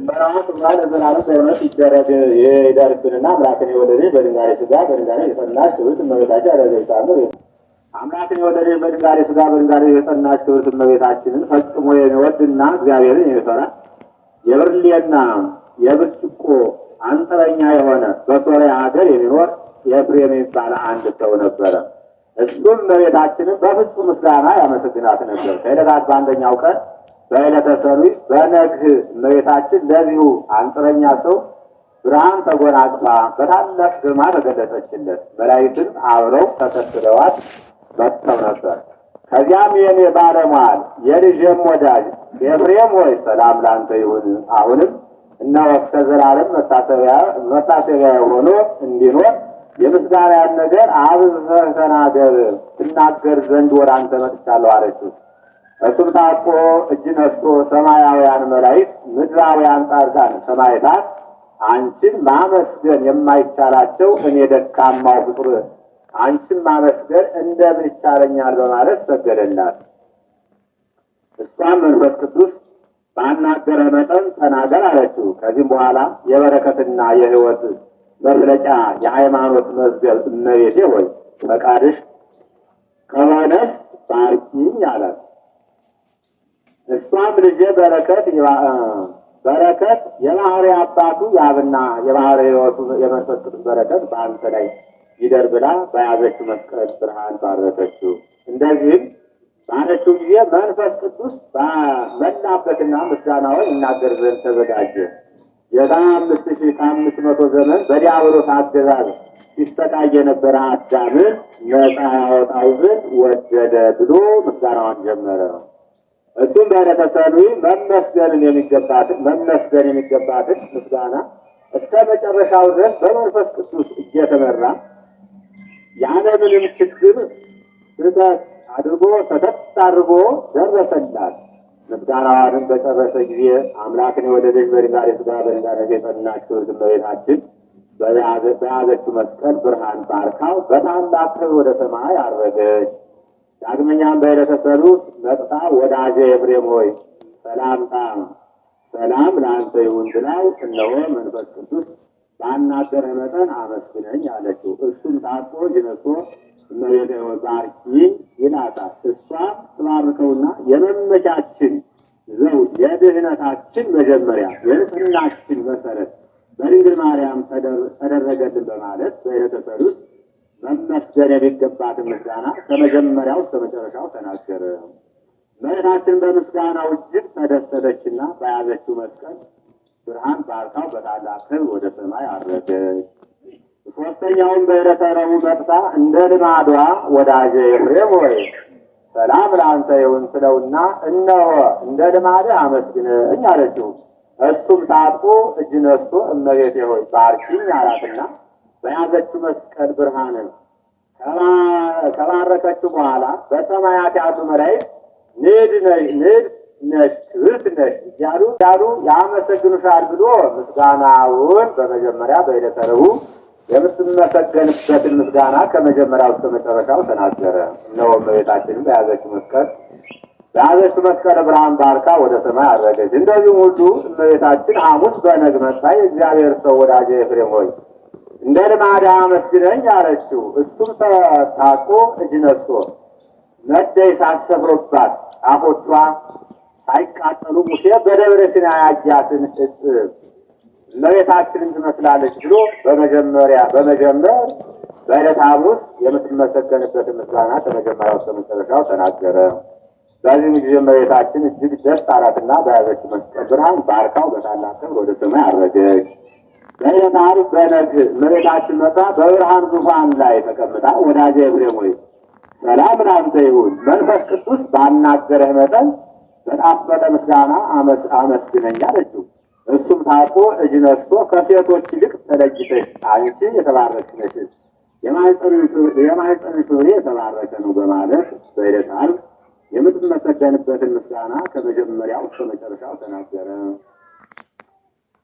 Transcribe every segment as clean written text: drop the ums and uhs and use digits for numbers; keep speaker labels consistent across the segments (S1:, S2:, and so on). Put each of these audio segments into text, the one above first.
S1: መራሃት ባለ ዘላለም በእውነት ይደርብንና አምላክን የወለደች በድንጋሌ ሥጋ በድንጋሌ የጸናች ክብርት እመቤታችን አደረገች። አምላክን የወለደች በድንጋሌ ሥጋ በድንጋሌ የጸናች ክብርት እመቤታችንን ፈጽሞ የሚወድና እግዚአብሔርን የሚፈራ የብርሌና የብርጭቆ አንጥረኛ የሆነ በሶርያ ሀገር የሚኖር ኤፍሬም የሚባል አንድ ሰው ነበረ። እሱም እመቤታችንን በፍጹም ምስጋና ያመሰግናት ነበር። ከዕለታት በአንደኛው ቀን በዕለተ ሰኑይ በነግህ እመቤታችን ለዚሁ አንጥረኛ ሰው ብርሃን ተጎናጽፋ በታላቅ ግርማ ተገለጸችለት። መላእክትን አብረው ተከትለዋት መጥተው ነበር። ከዚያም የኔ ባለሟል የልጄም ወዳጅ ኤፍሬም ሆይ ሰላም ላንተ ይሁን። አሁንም እነሆ እስከ ዘላለም መታሰቢያ ሆኖ እንዲኖር የምስጋናን ነገር አብዝተህ ተናገር፣ ትናገር ዘንድ ወደ አንተ መጥቻለሁ አለችው። እሱም ታጥቆ እጅ ነስቶ ሰማያውያን መላእክት ምድራውያን ጻድቃን ሰማዕታት አንቺን ማመስገን የማይቻላቸው እኔ ደካማው ፍጡር አንቺን ማመስገን እንደምን ይቻለኛል በማለት ሰገደላት። እሷም መንፈስ ቅዱስ ባናገረ መጠን ተናገር አለችው። ከዚህም በኋላ የበረከትና የሕይወት መፍለጫ የሃይማኖት መዝገብ እመቤቴ ሆይ ፈቃድሽ ከሆነስ ባርኪኝ አላት። እሷም ልጄ በረከት የባህሪ አባቱ የአብና የባህሪ ሕይወቱ የመንፈስ ቅዱስ በረከት በአንተ ላይ ይደር ብላ በያዘችው መስቀል ብርሃን ባረከችው። እንደዚህም ባለችው ጊዜ መንፈስ ቅዱስ በመላበትና ምስጋናውን ይናገር ዘንድ ተዘጋጀ። የ5500 ዘመን በዲያብሎስ አገዛዝ ሲሰቃይ የነበረ አዳምን ነፃ ያወጣው ዘንድ ወደደ ብሎ ምስጋናውን ጀመረ። እሱም በዕለተ ሰኑይ መመስገን የሚገባትን ምስጋና እስከ መጨረሻው ድረስ በመንፈስ ቅዱስ እየተመራ ያለምንም ችግር ስህተት አድርጎ ሰተት አድርጎ ደረሰላት። ምስጋናዋንም በጨረሰ ጊዜ አምላክን የወለደች በድንጋሌ ሥጋ በድንጋሌ የጸናች ክብርት እመቤታችን በያዘችው መስቀል ብርሃን ባርካው በታላቅ ክብር ወደ ሰማይ አረገች። ዳግመኛም በዕለተ ሰሉስ መጥታ ወዳጄ ኤፍሬም ሆይ ሰላም ለአንተ ይሁን ብላው እነሆ መንፈስ ቅዱስ ባናገረህ መጠን አመስግነኝ አለችው። እሱም ታጥቆ ጅነሶ እመቤቴ ሆይ ባርኪኝ ይላታል። እሷም ትባርከውና የመመቻችን ዘውድ የድህነታችን መጀመሪያ የንጽሕናችን መሰረት በድንግል ማርያም ተደረገልን በማለት በዕለተ ሰሉስ መመስገን የሚገባትን ምስጋና ከመጀመሪያው እስከ መጨረሻው ተናገረ። እመቤታችን በምስጋናው እጅግ ተደሰተችና በያዘችው መስቀል ብርሃን ባርካው በታላቅ ክብር ወደ ሰማይ አረገች። ሦስተኛውም በዕለተ ረቡዕ መጥታ እንደ ልማዷ ወዳጄ ኤፍሬም ሆይ ሰላም ለአንተ ይሁን ስለውና እነሆ እንደ ልማድህ አመስግነኝ አለችው። እሱም ታጥቆ እጅ ነስቶ እመቤቴ ሆይ ባርኪኝ አላትና በያዘችው መስቀል ብርሃንን ከባረከችው በኋላ በሰማያት ያሉ መላእክት ንድ ነሽ ክብርት ነሽ እያሉ ያመሰግኑሻል ብሎ ምስጋናውን በመጀመሪያ በዕለተ ረቡዕ የምትመሰገንበትን ምስጋና ከመጀመሪያው እስከ መጨረሻው ተናገረ። እነሆ እመቤታችንም በያዘችው መስቀል ብርሃን ባርካ ወደ ሰማይ አረገች። እንደዚሁም ሁሉ እመቤታችን ሐሙስ በነግ መጥታ የእግዚአብሔር ሰው ወዳጄ ኤፍሬም ሆይ እንደ ልማድ አመስግነኝ አለችው። እሱም ታጥቆ እጅ ነስቶ ነደይ ሳሰፍሮባት ጫፎቿ ሳይቃጠሉ ሙሴ በደብረ ሲና ያያትን እመቤታችንን ትመስላለች ብሎ በመጀመር በዕለተ ሐሙስ የምትመሰገንበትን ምስጋና ከመጀመሪያው እስከ መጨረሻው ተናገረ። በዚህም ጊዜ እመቤታችን እጅግ ደስ አላትና በያዘችው መስቀል ብርሃን ባርካው በታላቅ ክብር ወደ ሰማይ አረገች። በዕለተ ዓርብ በነግህ እመቤታችን መጣ በብርሃን ዙፋን ላይ ተቀምጣ ወዳጄ ኤፍሬም ሆይ ሰላም ለአንተ ይሁን፣ መንፈስ ቅዱስ ባናገረህ መጠን በጣፈጠ ምስጋና አመስግነኝ አለችው። እሱም ታጥቆ እጅ ነስቶ ከሴቶች ይልቅ ተለይተሽ አንቺ የተባረክሽ ነሽ፣ የማኅፀንሽ ፍሬ የተባረከ ነው በማለት በዕለተ ዓርብ የምትመሰገንበትን ምስጋና ከመጀመሪያው እስከ መጨረሻው ተናገረ።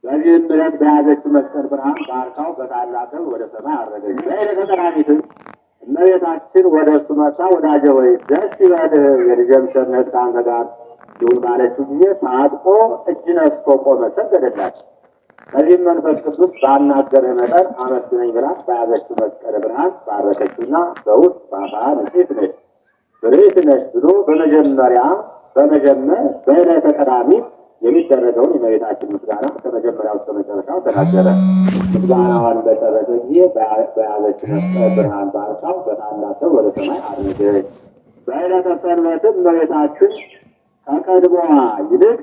S1: በዚህም ዕለት በያዘችው መስቀል ብርሃን ባርካው በታላቅ ክብር ወደ ሰማይ አረገች። በዕለተ ቀዳሚትም እመቤታችን ወደ እሱ መጥታ ወዳጄ ሆይ ደስ ይበልህ፣ የልጄም ቸርነት ከአንተ ጋር ይሁን ባለችው ጊዜ ታጥቆ እጅ ነስቶ ቆመ፣ ሰገደላት። ከዚህም መንፈስ ቅዱስ ባናገረ መጠን አመስግነኝ ብላ በያዘችው መስቀለ ብርሃን ባረከችውና በውስጥ በአፋ ንጽሕት ነሽ ብርሕት ነሽ ብሎ በመጀመር በዕለተ ቀዳሚት የሚደረገውን የእመቤታችን ምስጋና ከመጀመሪያው እስከ መጨረሻው ተናገረ። ምስጋናዋን በጨረሰ ጊዜ በያዘችው መስቀለ ብርሃን ባርካው በታላቅ ወደ ሰማይ አረገች። በዕለተ ሰንበትም እመቤታችን ከቀድሞዋ ይልቅ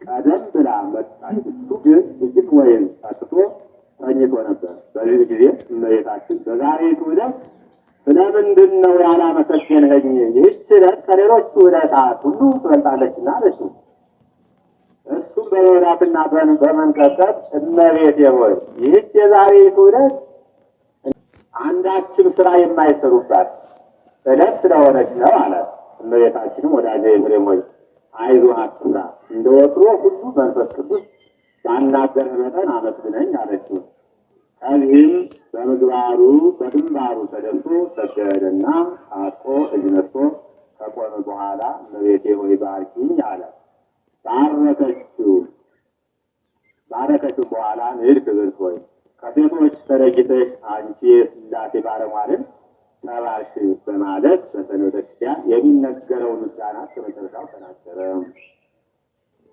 S1: ቀደም ብላ መጣች። እሱ ግን እጅግ ወይን ጠጥቶ ተኝቶ ነበር። በዚህ ጊዜ እመቤታችን በዛሬቱ ዕለት ስለምንድን ነው ያላመሰገንኸኝ? ይህች ዕለት ከሌሎቹ ዕለታት ሁሉ ትበልጣለችና አለችው። እሱም በመብላትና በመንቀጥቀጥ እመቤቴ ሆይ ይህች የዛሬቱ ዕለት አንዳችም ስራ የማይሰሩባት ዕለት ስለሆነች ነው አላት። እመቤታችንም ወዳጄ ኤፍሬም ሆይ አይዞህ አትፍራ፣ እንደ ወትሮ ሁሉ መንፈስ ቅዱስ ባናገረ መጠን አመስግነኝ አለችው። ከዚህም በግንባሩ ተደፍቶ ሰገደና ታጥቆ እጅ ነስቶ ከቆመ በኋላ እመቤቴ ሆይ ባርኪኝ አለ። ባረከችው በኋላ ንድ ክብርት ሆይ ከሴቶች ተለይተሽ አንቺ የሥላሴ ባለሟልን ተባርሽ በማለት በሰንበተ ክርስቲያን የሚነገረውን ምስጋና ከመጨረሻው ተናገረ።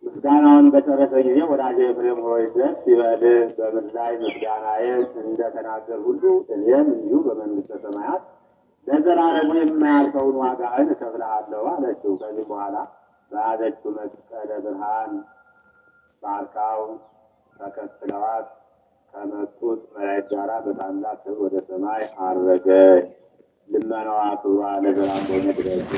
S1: ምስጋናውን በጨረሰ ጊዜ ወዳጄ ኤፍሬም ሆይ ደስ ይበልህ፣ በምድር ላይ ምስጋናዬን እንደተናገር ሁሉ እኔም እንዲሁ በመንግሥተ ሰማያት ለዘላለሙ የማያልፈውን ዋጋህን እከፍልሃለሁ አለችው። ከዚህ በኋላ በያዘችው መስቀለ ብርሃን ባርካው ተከትለዋት ከመጡት መላእክት ጋራ በታላቅ ክብር ወደ ሰማይ አረገች። ልመናዋ ክብሯ ለዘላለሙ ድረስ